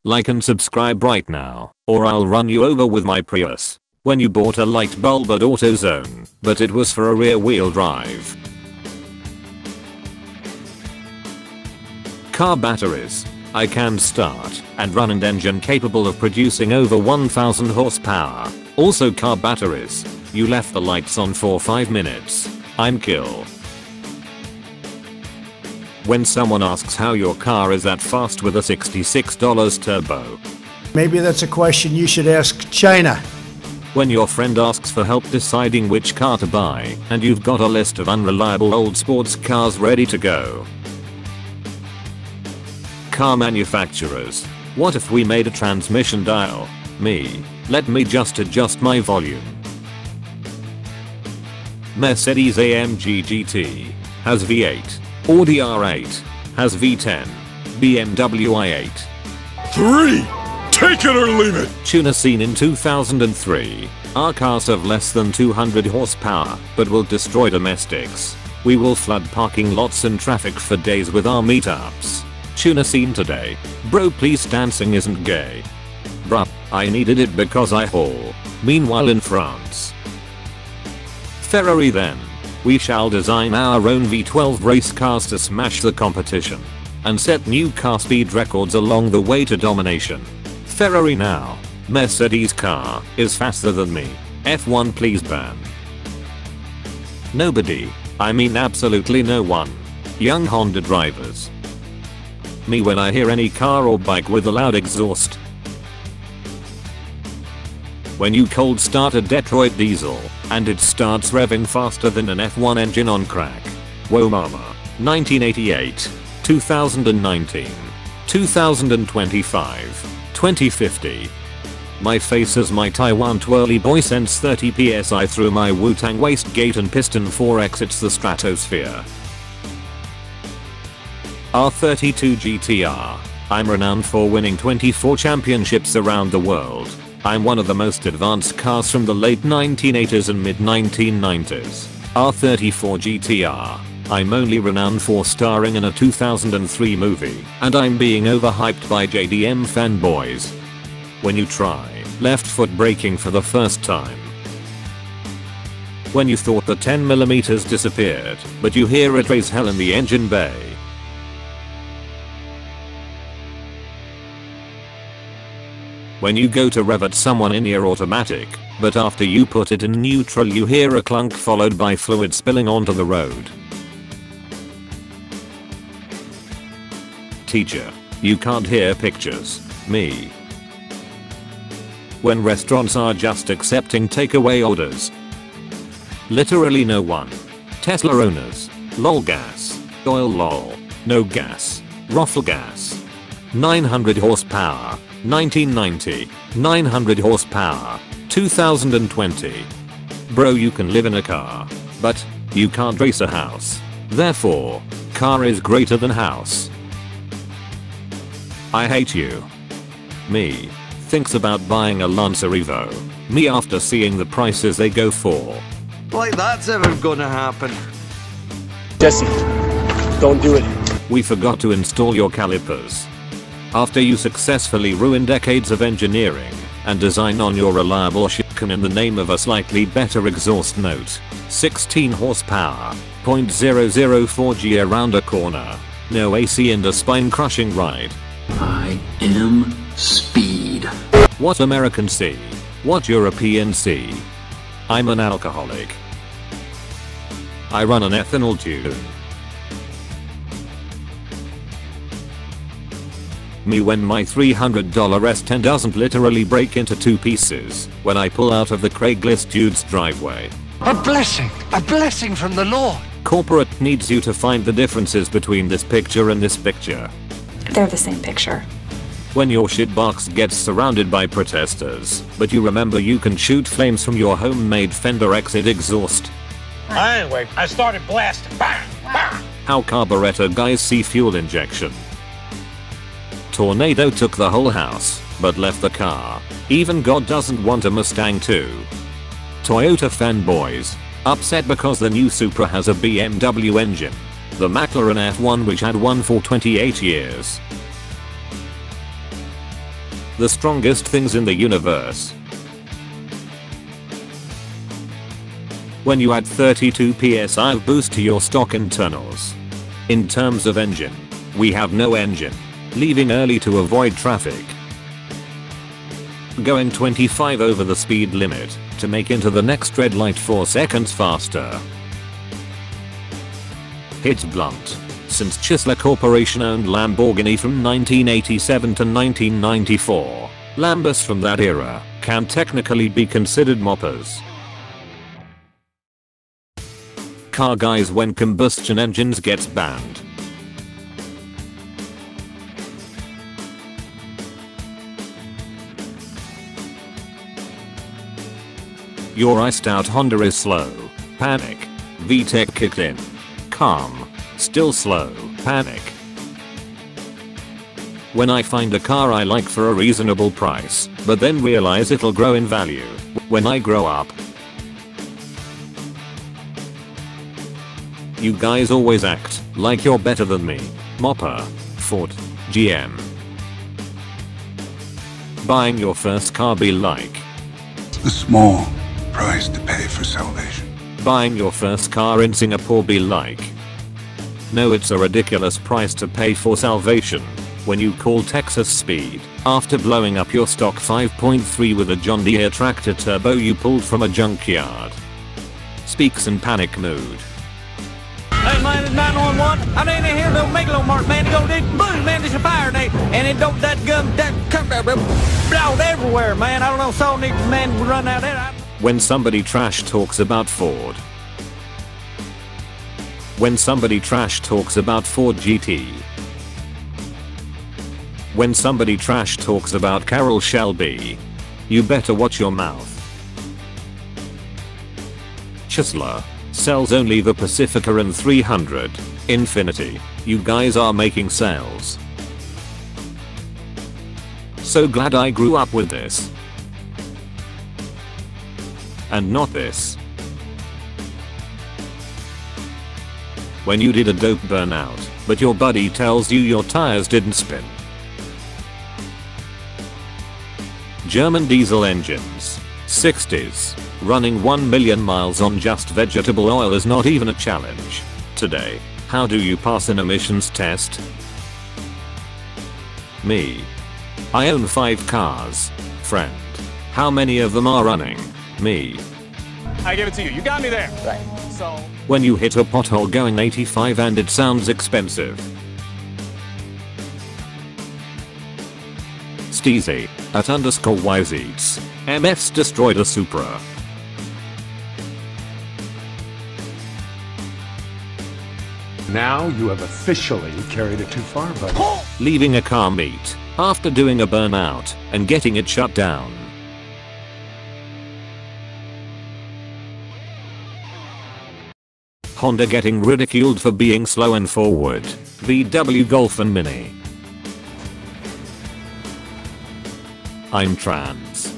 Like and subscribe right now, or I'll run you over with my Prius. When you bought a light bulb at AutoZone, but it was for a rear wheel drive. Car batteries. I can start and run an engine capable of producing over 1000 horsepower. Also car batteries. You left the lights on for 5 minutes. I'm kill. When someone asks how your car is that fast with a $66 turbo. Maybe that's a question you should ask China. When your friend asks for help deciding which car to buy and you've got a list of unreliable old sports cars ready to go. Car manufacturers. What if we made a transmission dial? Me. Let me just adjust my volume. Mercedes-AMG GT has V8. Audi R8 has V10. BMW i8. 3! Take it or leave it! Tuna seen in 2003. Our cars have less than 200 horsepower, but will destroy domestics. We will flood parking lots and traffic for days with our meetups. Tuna scene today. Bro please dancing isn't gay. Bruh, I needed it because I haul. Meanwhile in France. Ferrari then. We shall design our own V12 race cars to smash the competition. And set new car speed records along the way to domination. Ferrari now. Mercedes car is faster than me. F1 please ban. Nobody. I mean absolutely no one. Young Honda drivers. Me when I hear any car or bike with a loud exhaust. When you cold start a Detroit diesel and it starts revving faster than an F1 engine on crack. Whoa mama. 1988, 2019, 2025, 2050. My face as my Taiwan twirly boy sends 30 psi through my Wu-Tang wastegate and piston 4 exits the stratosphere. R32 GTR. I'm renowned for winning 24 championships around the world. I'm one of the most advanced cars from the late 1980s and mid 1990s. R34 GTR. I'm only renowned for starring in a 2003 movie, and I'm being overhyped by JDM fanboys. When you try left foot braking for the first time. When you thought the 10mm disappeared, but you hear it raise hell in the engine bay. When you go to rev at someone in your automatic, but after you put it in neutral you hear a clunk followed by fluid spilling onto the road. Teacher. You can't hear pictures. Me. When restaurants are just accepting takeaway orders. Literally no one. Tesla owners. Lol gas. Oil lol. No gas. Ruffle gas. 900 horsepower. 1990, 900 horsepower, 2020. Bro you can live in a car, but you can't race a house. Therefore, car is greater than house. I hate you. Me. Thinks about buying a Lancer Evo. Me after seeing the prices they go for. Like that's ever gonna happen. Jesse, don't do it. We forgot to install your calipers. After you successfully ruin decades of engineering and design on your reliable shitcon in the name of a slightly better exhaust note. 16 horsepower, 0.004 G around a corner. No AC and a spine crushing ride. I am speed. What American C? What European C? I'm an alcoholic. I run an ethanol tune. Me when my $300 S10 doesn't literally break into 2 pieces when I pull out of the Craigslist dude's driveway. A blessing from the Lord. Corporate needs you to find the differences between this picture and this picture. They're the same picture. When your shitbox gets surrounded by protesters, but you remember you can shoot flames from your homemade fender exit exhaust. Anyway, I started blasting. Bang, bang. How carburetor guys see fuel injection. Tornado took the whole house, but left the car. Even God doesn't want a Mustang too. Toyota fanboys. Upset because the new Supra has a BMW engine. The McLaren F1 which had one for 28 years. The strongest things in the universe. When you add 32 psi of boost to your stock internals. In terms of engine, we have no engine. Leaving early to avoid traffic. Going 25 over the speed limit to make into the next red light 4 seconds faster. Hits blunt. Since Chrysler Corporation owned Lamborghini from 1987 to 1994, Lambos from that era can technically be considered moppers. Car guys when combustion engines gets banned. Your iced out Honda is slow. Panic. VTEC kicked in. Calm. Still slow. Panic. When I find a car I like for a reasonable price, but then realize it'll grow in value when I grow up. You guys always act like you're better than me. Mopper. Ford. GM. Buying your first car be like. A small price to pay for salvation. Buying your first car in Singapore be like. No, it's a ridiculous price to pay for salvation when you call Texas speed after blowing up your stock 5.3 with a John Deere tractor turbo you pulled from a junkyard. Speaks in panic mood. Hey man, it's 911. I ain't in here no Megalo Mart, man. They go dig boom, man. There's a fire day, and it don't that gun that come out everywhere, man. I don't know, so need man run out there. When somebody trash talks about Ford. When somebody trash talks about Ford GT. When somebody trash talks about Carroll Shelby. You better watch your mouth. Chrysler sells only the Pacifica and 300. Infinity. You guys are making sales. So glad I grew up with this. And not this. When you did a dope burnout, but your buddy tells you your tires didn't spin. German diesel engines. 60s. Running 1 million miles on just vegetable oil is not even a challenge. Today, how do you pass an emissions test? Me. I own 5 cars. Friend. How many of them are running? Me. I give it to you. You got me there. Right. So. When you hit a pothole going 85 and it sounds expensive. Steezy at _YZeats. MF's destroyed a Supra. Now you have officially carried it too far, buddy. Leaving a car meet after doing a burnout and getting it shut down. Honda getting ridiculed for being slow and forward. VW Golf and Mini. I'm trans.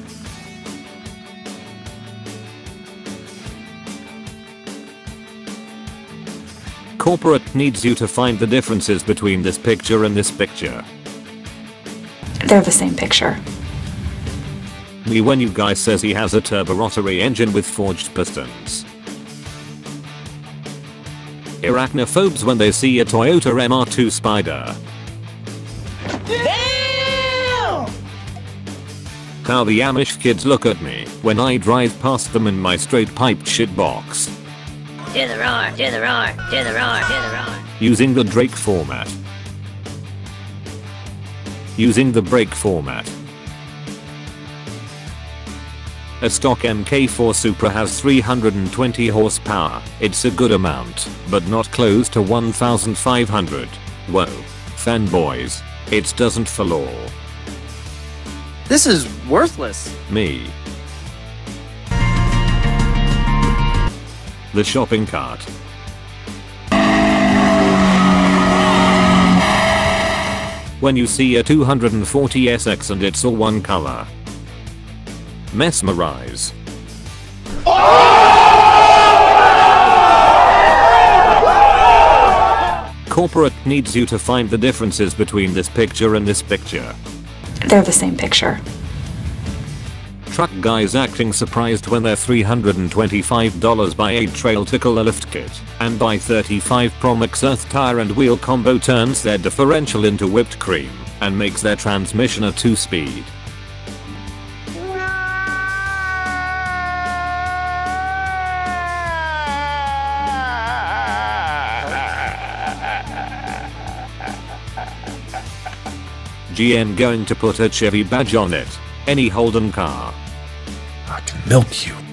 Corporate needs you to find the differences between this picture and this picture. They're the same picture. Me when you guys says he has a turbo-rotary engine with forged pistons. Arachnophobes when they see a Toyota MR2 Spider. Damn! How the Amish kids look at me when I drive past them in my straight piped shit box. To the roar, to the roar, to the roar, to the roar. Using the Drake format. Using the brake format. A stock MK4 Supra has 320 horsepower. It's a good amount, but not close to 1,500. Whoa. Fanboys. It doesn't for law. This is worthless. Me. The shopping cart. When you see a 240 SX and it's all one color. Mesmerize. Corporate needs you to find the differences between this picture and this picture. They're the same picture. Truck guys acting surprised when their $325 buy 8 trail tickle a lift kit and buy 35 Promax earth tire and wheel combo turns their differential into whipped cream and makes their transmission a 2-speed. GM going to put a Chevy badge on it. Any Holden car. I can milk you.